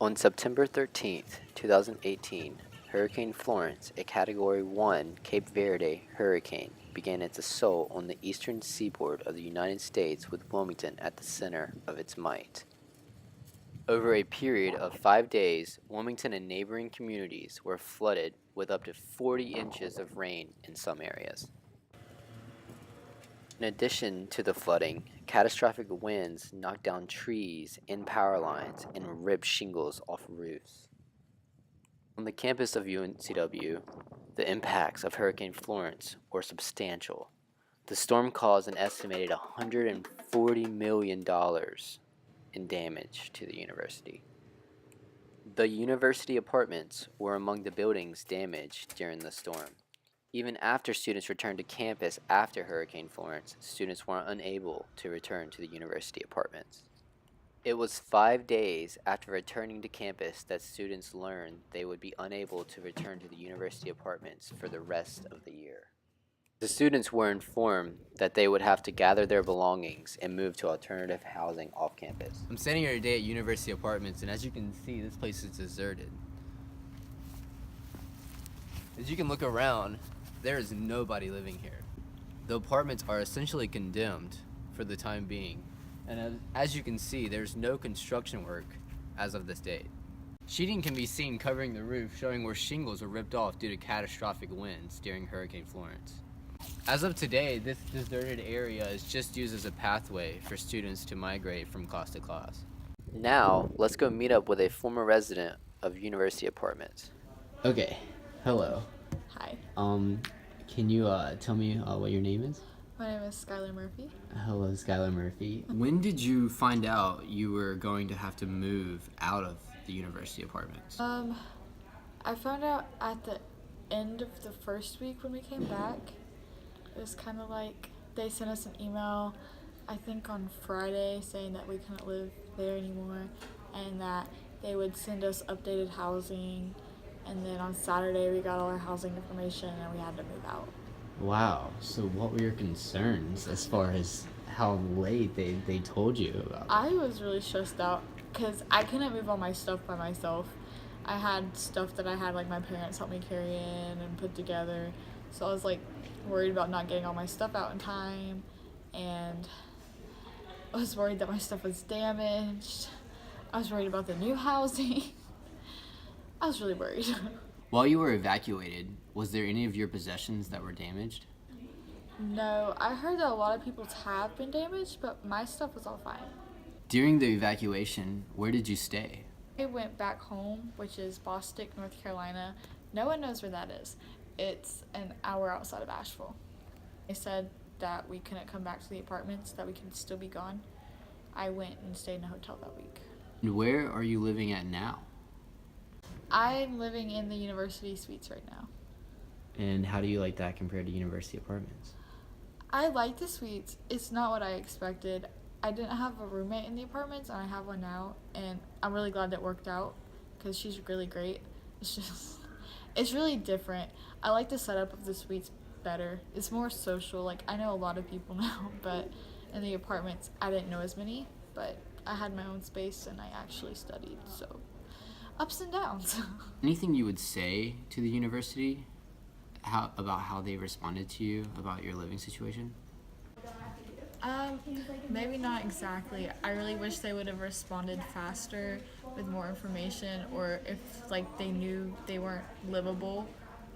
On September 13th, 2018, Hurricane Florence, a Category 1 Cape Verde hurricane, began its assault on the eastern seaboard of the United States with Wilmington at the center of its might. Over a period of 5 days, Wilmington and neighboring communities were flooded with up to 40 inches of rain in some areas. In addition to the flooding, catastrophic winds knocked down trees and power lines and ripped shingles off roofs. On the campus of UNCW, the impacts of Hurricane Florence were substantial. The storm caused an estimated $140 million in damage to the university. The university apartments were among the buildings damaged during the storm. Even after students returned to campus after Hurricane Florence, students were unable to return to the university apartments. It was 5 days after returning to campus that students learned they would be unable to return to the university apartments for the rest of the year. The students were informed that they would have to gather their belongings and move to alternative housing off campus. I'm standing here today at University Apartments, and as you can see, this place is deserted. As you can look around, there is nobody living here. The apartments are essentially condemned for the time being, and as you can see, there's no construction work as of this date. Sheeting can be seen covering the roof, showing where shingles were ripped off due to catastrophic winds during Hurricane Florence. As of today, this deserted area is just used as a pathway for students to migrate from class to class. Now, let's go meet up with a former resident of University Apartments. Okay, hello. Hi, Can you tell me what your name is? my name is Skylar Murphy. Hello, Skylar Murphy. When did you find out you were going to have to move out of the University Apartments? I found out at the end of the first week when we came back. It was kind of like they sent us an email, I think on Friday, saying that we couldn't live there anymore and that they would send us updated housing. And then on Saturday, we got all our housing information and we had to move out. Wow, so what were your concerns as far as how late they told you about? I was really stressed out because I couldn't move all my stuff by myself. I had stuff that I had like my parents helped me carry in and put together. So I was like worried about not getting all my stuff out in time, and I was worried that my stuff was damaged. I was worried about the new housing. I was really worried. While you were evacuated, was there any of your possessions that were damaged? No, I heard that a lot of people's have been damaged, but my stuff was all fine. During the evacuation, where did you stay? I went back home, which is Bostic, North Carolina. No one knows where that is. It's an hour outside of Asheville. They said that we couldn't come back to the apartments, that we could still be gone. I went and stayed in a hotel that week. And where are you living at now? I'm living in the university suites right now. And how do you like that compared to University Apartments? I like the suites. It's not what I expected. I didn't have a roommate in the apartments, and I have one now, and I'm really glad that worked out because she's really great. It's really different. I like the setup of the suites better. It's more social. Like, I know a lot of people now, but in the apartments, I didn't know as many, but I had my own space and I actually studied, so ups and downs. Anything you would say to the university about how they responded to you about your living situation? Maybe not exactly. I really wish they would have responded faster with more information, or if like they knew they weren't livable,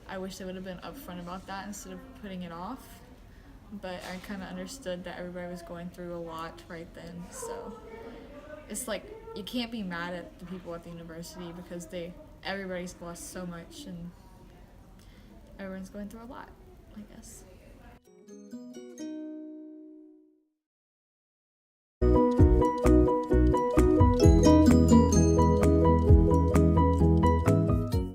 I wish they would have been upfront about that instead of putting it off. But I kind of understood that everybody was going through a lot right then, so it's like you can't be mad at the people at the university because everybody's lost so much and everyone's going through a lot, I guess.